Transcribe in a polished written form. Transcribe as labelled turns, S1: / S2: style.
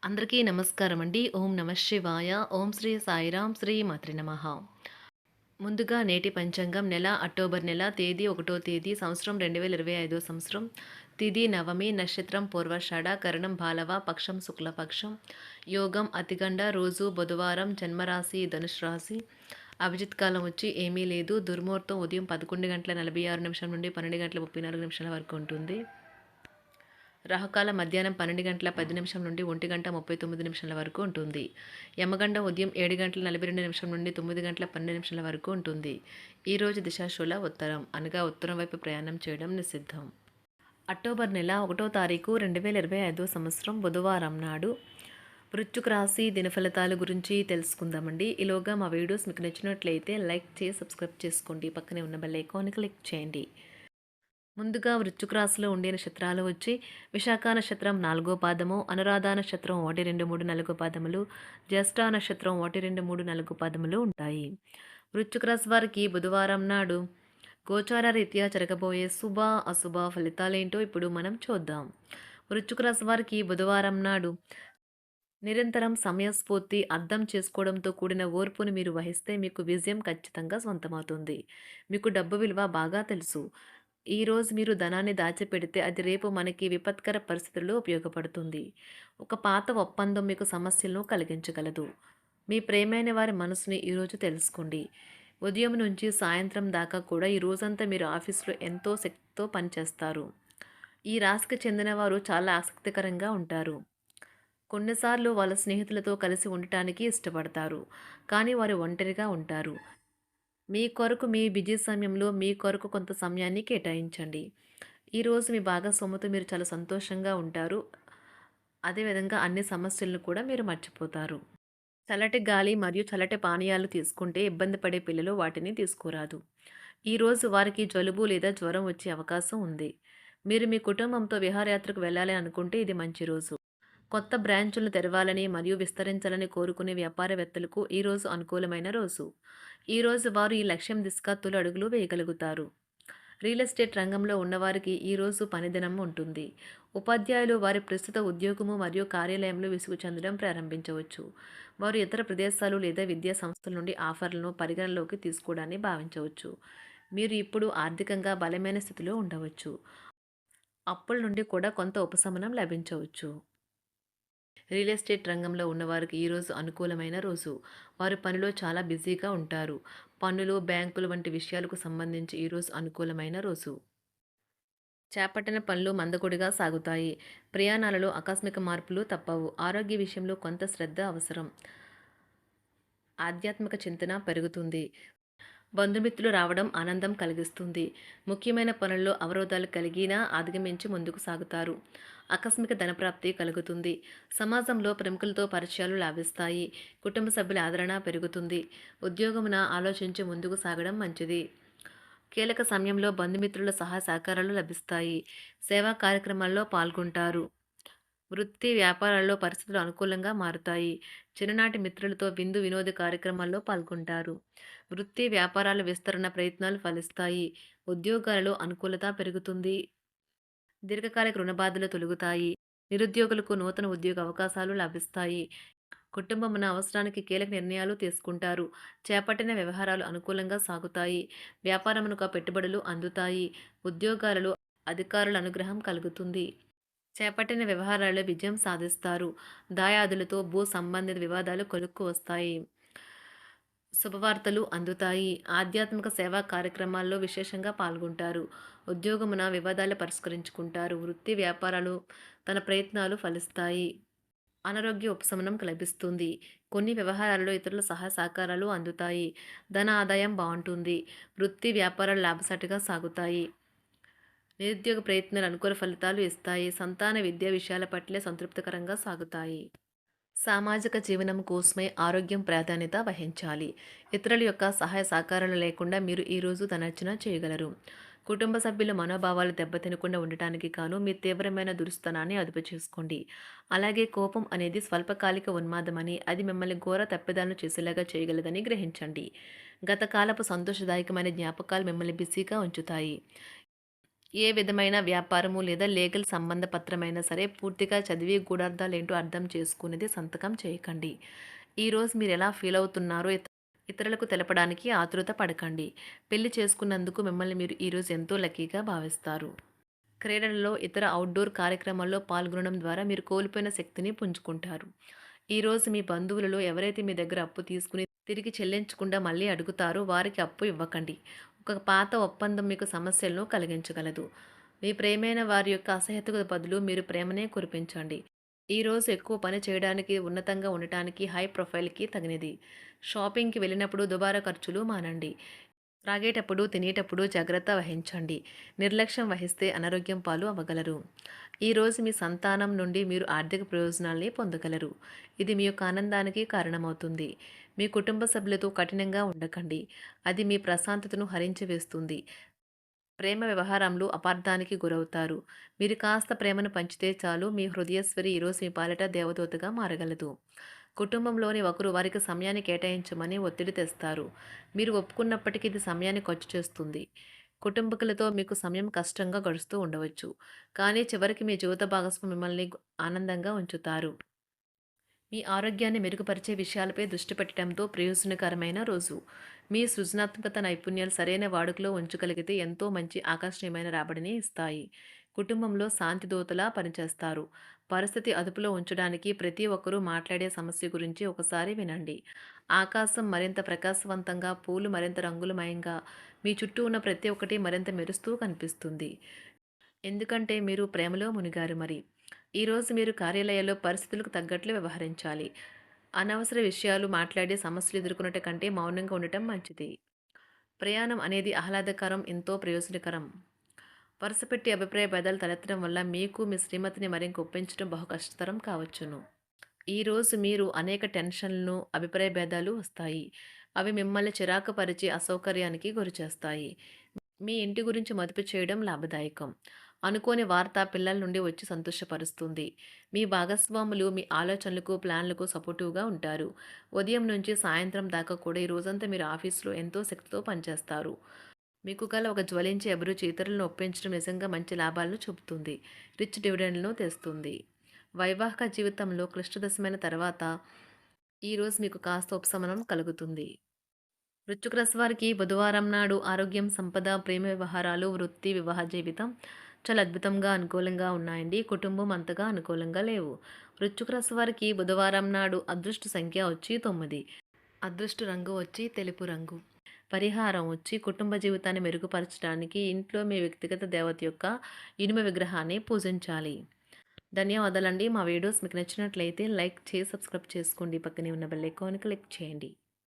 S1: అందరికీ నమస్కారం అండి. ఓం నమ శివాయ. ఓం శ్రీ సాయిరాం. శ్రీ మాత్రే నమః. ముందుగా నేటి పంచాంగం నెల అక్టోబర్ నెల తేదీ 1వ తేదీ సంవత్సరం 2025 సంవత్సరం. తిథి నవమి, నక్షత్రం పూర్వాషాఢ, కరణం బాలవ, పక్షం శుక్లపక్షం, యోగం అతిగండ, రోజు బుధవారం, జన్మరాశి ధనుసు రాశి. అభిజిత్ కాలం వచ్చి ఏమీ లేదు. దుర్ముహూర్తం ఉదయం 11 గంటల 46 నిమిషం నుండి 12 గంటల 34 నిమిషాల వరకు ఉంటుంది. రాహుకాలం మధ్యాహ్నం 12 గంటల 10 నిమిషం నుండి 1 గంట 39 నిమిషాల వరకు ఉంటుంది. యమగండం ఉదయం 7 గంటల 42 నిమిషం నుండి 9 గంటల 12 నిమిషాల వరకు ఉంటుంది. ఈరోజు దిశాశూల ఉత్తరం, అనగా ఉత్తరం వైపు ప్రయాణం చేయడం నిషిద్ధం. అక్టోబర్ నెల 1వ తారీఖు 2025 సంవత్సరం బుధవారం నాడు వృశ్చిక రాశి దినఫలితాల గురించి తెలుసుకుందామండి. ఈలోగా మా వీడియోస్ మీకు నచ్చినట్లయితే లైక్ చేసి సబ్స్క్రైబ్ చేసుకోండి. పక్కనే ఉన్న బెల్ ఐకాన్ని క్లిక్ చేయండి. ముందుగా వృశ్చిక రాశిలో ఉండే నక్షత్రాలు వచ్చి విశాఖ నక్షత్రం 4వ పాదము, అనురాధ నక్షత్రం 1, 2, 3, 4 పాదములు, జ్యేష్ఠ నక్షత్రం 1, 2, 3, 4 పాదములు ఉంటాయి. వృశ్చిక రాశి వారికి బుధవారం నాడు గోచార రీత్యా జరగబోయే శుభ అశుభ ఫలితాలేంటో ఇప్పుడు మనం చూద్దాం. వృశ్చిక రాశి వారికి బుధవారం నాడు నిరంతరం సమయస్ఫూర్తి అర్థం చేసుకోవడంతో కూడిన ఓర్పును మీరు వహిస్తే మీకు విజయం ఖచ్చితంగా సొంతమవుతుంది. మీకు డబ్బు విలువ బాగా తెలుసు. ఈరోజు మీరు ధనాన్ని దాచిపెడితే అది రేపు మనకి విపత్కర పరిస్థితుల్లో ఉపయోగపడుతుంది. ఒక పాత ఒప్పందం మీకు సమస్యలను కలిగించగలదు. మీ ప్రేమైన వారి మనసుని ఈరోజు తెలుసుకోండి. ఉదయం నుంచి సాయంత్రం దాకా కూడా ఈ రోజంతా మీరు ఆఫీసులో ఎంతో శక్తితో పనిచేస్తారు. ఈ రాశికి చెందిన వారు చాలా ఆసక్తికరంగా ఉంటారు. కొన్నిసార్లు వాళ్ళ స్నేహితులతో కలిసి ఉండటానికి ఇష్టపడతారు, కానీ వారు ఒంటరిగా ఉంటారు. మీ కొరకు మీ బిజీ సమయంలో మీ కొరకు కొంత సమయాన్ని కేటాయించండి. ఈరోజు మీ భాగస్వామితో మీరు చాలా సంతోషంగా ఉంటారు. అదేవిధంగా అన్ని సమస్యలను కూడా మీరు మర్చిపోతారు. చల్లటి గాలి మరియు చల్లటి పానీయాలు తీసుకుంటే ఇబ్బంది పడే పిల్లలు వాటిని తీసుకురాదు. ఈరోజు వారికి జలుబు లేదా జ్వరం వచ్చే అవకాశం ఉంది. మీరు మీ కుటుంబంతో విహారయాత్రకు వెళ్ళాలి అనుకుంటే ఇది మంచి రోజు. కొత్త బ్రాంచులను తెరవాలని మరియు విస్తరించాలని కోరుకునే వ్యాపారవేత్తలకు ఈరోజు అనుకూలమైన రోజు. ఈరోజు వారు ఈ లక్ష్యం దిశగా తొలి అడుగులు వేయగలుగుతారు. రియల్ ఎస్టేట్ రంగంలో ఉన్నవారికి ఈరోజు పనిదినం ఉంటుంది. ఉపాధ్యాయులు వారి ప్రస్తుత ఉద్యోగము మరియు కార్యాలయంలో విసుగు చెందడం ప్రారంభించవచ్చు. వారు ఇతర ప్రదేశాలు లేదా విద్యా సంస్థల నుండి ఆఫర్లను పరిగణలోకి తీసుకోవడాన్ని భావించవచ్చు. మీరు ఇప్పుడు ఆర్థికంగా బలమైన స్థితిలో ఉండవచ్చు. అప్పుల నుండి కూడా కొంత ఉపశమనం లభించవచ్చు. రియల్ ఎస్టేట్ రంగంలో ఉన్నవారికి ఈరోజు అనుకూలమైన రోజు. వారు పనిలో చాలా బిజీగా ఉంటారు. పన్నులు, బ్యాంకులు వంటి విషయాలకు సంబంధించి ఈరోజు అనుకూలమైన రోజు. చేపట్టిన పనులు మందకొడిగా సాగుతాయి. ప్రయాణాలలో ఆకస్మిక మార్పులు తప్పవు. ఆరోగ్య విషయంలో కొంత శ్రద్ధ అవసరం. ఆధ్యాత్మిక చింతన పెరుగుతుంది. బంధుమిత్రులు రావడం ఆనందం కలిగిస్తుంది. ముఖ్యమైన పనుల్లో అవరోధాలు కలిగినా అధిగమించి ముందుకు సాగుతారు. ఆకస్మిక ధనప్రాప్తి కలుగుతుంది. సమాజంలో ప్రముఖులతో పరిచయాలు లాభిస్తాయి. కుటుంబ సభ్యుల ఆదరణ పెరుగుతుంది. ఉద్యోగమున ఆలోచించి ముందుకు సాగడం మంచిది. కీలక సమయంలో బంధుమిత్రుల సహాయ సహకారాలు లభిస్తాయి. సేవా కార్యక్రమాల్లో పాల్గొంటారు. వృత్తి వ్యాపారాల్లో పరిస్థితులు అనుకూలంగా మారుతాయి. చిన్ననాటి మిత్రులతో విందు వినోద కార్యక్రమాల్లో పాల్గొంటారు. వృత్తి వ్యాపారాల విస్తరణ ప్రయత్నాలు ఫలిస్తాయి. ఉద్యోగాలలో అనుకూలత పెరుగుతుంది. దీర్ఘకాలిక రుణ బాధలు తొలగుతాయి. నిరుద్యోగులకు నూతన ఉద్యోగ అవకాశాలు లభిస్తాయి. కుటుంబమున అవసరానికి కీలక నిర్ణయాలు తీసుకుంటారు. చేపట్టిన వ్యవహారాలు అనుకూలంగా సాగుతాయి. వ్యాపారమునకు పెట్టుబడులు అందుతాయి. ఉద్యోగాలలో అధికారుల అనుగ్రహం కలుగుతుంది. చేపట్టిన వ్యవహారాల్లో విజయం సాధిస్తారు. దాయాదులతో భూ సంబంధిత వివాదాలు కొలుక్కు వస్తాయి. శుభవార్తలు అందుతాయి. ఆధ్యాత్మిక సేవా కార్యక్రమాల్లో విశేషంగా పాల్గొంటారు. ఉద్యోగమున వివాదాలు పరిష్కరించుకుంటారు. వృత్తి వ్యాపారాలు తన ప్రయత్నాలు ఫలిస్తాయి. అనారోగ్య ఉపశమనం లభిస్తుంది. కొన్ని వ్యవహారాల్లో ఇతరుల సహాయ సహకారాలు అందుతాయి. ధన ఆదాయం బాగుంటుంది. వృత్తి వ్యాపారాలు లాభసాటిగా సాగుతాయి. నిరుద్యోగ ప్రయత్నాలు అనుకూల ఫలితాలు ఇస్తాయి. సంతాన విద్యా విషయాల పట్లే సంతృప్తికరంగా సాగుతాయి. సామాజిక జీవనం కోసమే ఆరోగ్యం ప్రాధాన్యత వహించాలి. ఇతరుల యొక్క సహాయ సహకారాలు లేకుండా మీరు ఈరోజు ధనార్జన చేయగలరు. కుటుంబ సభ్యుల మనోభావాలు దెబ్బతినకుండా ఉండటానికి గాను మీ తీవ్రమైన దురుస్తనాన్ని అదుపు చేసుకోండి. అలాగే కోపం అనేది స్వల్పకాలిక ఉన్మాదమని, అది మిమ్మల్ని ఘోర తప్పిదాలను చేసేలాగా చేయగలదని గ్రహించండి. గత కాలపు సంతోషదాయకమైన జ్ఞాపకాలు మిమ్మల్ని బిజీగా ఉంచుతాయి. ఏ విధమైన వ్యాపారము లేదా లీగల్ సంబంధ పత్రమైనా సరే పూర్తిగా చదివి గూఢార్థాలేంటో అర్థం చేసుకునేది సంతకం చేయకండి. ఈరోజు మీరు ఎలా ఫీల్ అవుతున్నారో ఇతరులకు తెలపడానికి ఆతృత పడకండి. పెళ్లి చేసుకున్నందుకు మిమ్మల్ని మీరు ఈరోజు ఎంతో లక్కీగా భావిస్తారు. క్రీడలలో ఇతర అవుట్‌డోర్ కార్యక్రమాల్లో పాల్గొనడం ద్వారా మీరు కోల్పోయిన శక్తిని పుంజుకుంటారు. ఈరోజు మీ బంధువులలో ఎవరైతే మీ దగ్గర అప్పు తీసుకుని తిరిగి చెల్లించకుండా మళ్ళీ అడుగుతారో వారికి అప్పు ఇవ్వకండి. ఒక పాత ఒప్పందం మీకు సమస్యలను కలిగించగలదు. మీ ప్రేమైన వారి యొక్క అసహ్యతకు బదులు మీరు ప్రేమనే కురిపించండి. ఈరోజు ఎక్కువ పని చేయడానికి, ఉన్నతంగా ఉండటానికి, హై ప్రొఫైల్‌కి తగినది. షాపింగ్‌కి వెళ్ళినప్పుడు దుబారా ఖర్చులు మానండి. త్రాగేటప్పుడు, తినేటప్పుడు జాగ్రత్త వహించండి. నిర్లక్ష్యం వహిస్తే అనారోగ్యం పాలు అవ్వగలరు. ఈరోజు మీ సంతానం నుండి మీరు ఆర్థిక ప్రయోజనాల్ని పొందగలరు. ఇది మీ యొక్క ఆనందానికి కారణమవుతుంది. మీ కుటుంబ సభ్యులతో కఠినంగా ఉండకండి. అది మీ ప్రశాంతతను హరించి వేస్తుంది. ప్రేమ వ్యవహారంలో అపార్థానికి గురవుతారు. మీరు కాస్త ప్రేమను పంచితే చాలు మీ హృదయశ్వరి ఈరోజు మీ పాలిట దేవదూతగా మారగలదు. కుటుంబంలోని ఒకరు వారికి సమయాన్ని కేటాయించమని ఒత్తిడి తెస్తారు. మీరు ఒప్పుకున్నప్పటికీ ఇది సమయాన్ని ఖర్చు చేస్తుంది. కుటుంబకులతో మీకు సమయం కష్టంగా గడుస్తూ ఉండవచ్చు. కానీ చివరికి మీ జీవిత భాగస్వామి మిమ్మల్ని ఆనందంగా ఉంచుతారు. మీ ఆరోగ్యాన్ని మెరుగుపరిచే విషయాలపై దృష్టి పెట్టడంతో ప్రయోజనకరమైన రోజు. మీ సృజనాత్మకత నైపుణ్యాలు సరైన వాడుకలో ఉంచగలిగితే ఎంతో మంచి ఆకర్షణీయమైన రాబడిని ఇస్తాయి. కుటుంబంలో శాంతి దూతలా పనిచేస్తారు. పరిస్థితి అదుపులో ఉంచడానికి ప్రతి ఒక్కరూ మాట్లాడే సమస్య గురించి ఒకసారి వినండి. ఆకాశం మరింత ప్రకాశవంతంగా, పూలు మరింత రంగులమయంగా, మీ చుట్టూ ఉన్న ప్రతి ఒక్కటి మరింత మెరుస్తూ కనిపిస్తుంది. ఎందుకంటే మీరు ప్రేమలో మునిగారు మరి. ఈరోజు మీరు కార్యాలయాల్లో పరిస్థితులకు తగ్గట్లు వ్యవహరించాలి. అనవసర విషయాలు మాట్లాడి సమస్యలు ఎదుర్కొనట కంటే మౌనంగా ఉండటం మంచిది. ప్రయాణం అనేది ఆహ్లాదకరం, ఎంతో ప్రయోజనకరం. వరుసపెట్టి అభిప్రాయ భేదాలు తలెత్తడం వల్ల మీకు మీ శ్రీమతిని మరింక ఒప్పించడం బహు కష్టతరం కావచ్చును. ఈరోజు మీరు అనేక టెన్షన్లను, అభిప్రాయ భేదాలు వస్తాయి. అవి మిమ్మల్ని చిరాకు పరిచి అసౌకర్యానికి గురిచేస్తాయి. మీ ఇంటి గురించి మదుపు చేయడం లాభదాయకం. అనుకోని వార్త పిల్లల నుండి వచ్చి సంతోషపరుస్తుంది. మీ భాగస్వాములు మీ ఆలోచనలకు, ప్లాన్లకు సపోర్టివ్‌గా ఉంటారు. ఉదయం నుంచి సాయంత్రం దాకా కూడా ఈ రోజంతా మీరు ఆఫీస్‌లో ఎంతో శక్తితో పనిచేస్తారు. మీకు గల ఒక జ్వలించే అభిరుచి ఇతరులను ఒప్పించడం నిజంగా మంచి లాభాలను చూపుతుంది. రిచ్ డివిడెండ్‌లను తెస్తుంది. వైవాహిక జీవితంలో క్లిష్టదశమైన తర్వాత ఈరోజు మీకు కాస్త ఉపశమనం కలుగుతుంది. వృశ్చిక రాశి వారికి బుధవారం నాడు ఆరోగ్యం, సంపద, ప్రేమ వ్యవహారాలు, వృత్తి, వివాహ జీవితం చాలా అద్భుతంగా అనుకూలంగా ఉన్నాయండి. కుటుంబం అంతగా అనుకూలంగా లేవు. వృశ్చిక రాశి వారికి బుధవారం నాడు అదృష్ట సంఖ్య వచ్చి 9. అదృష్ట రంగు వచ్చి తెలుపు రంగు. పరిహారం వచ్చి కుటుంబ జీవితాన్ని మెరుగుపరచడానికి ఇంట్లో మీ వ్యక్తిగత దేవత యొక్క ఇనుమ విగ్రహాన్ని పూజించాలి. ధన్యవాదాలండి. మా వీడియోస్ మీకు నచ్చినట్లయితే లైక్ చేసి సబ్స్క్రైబ్ చేసుకోండి. పక్కనే ఉన్న బెల్ ఐకాన్ క్లిక్ చేయండి.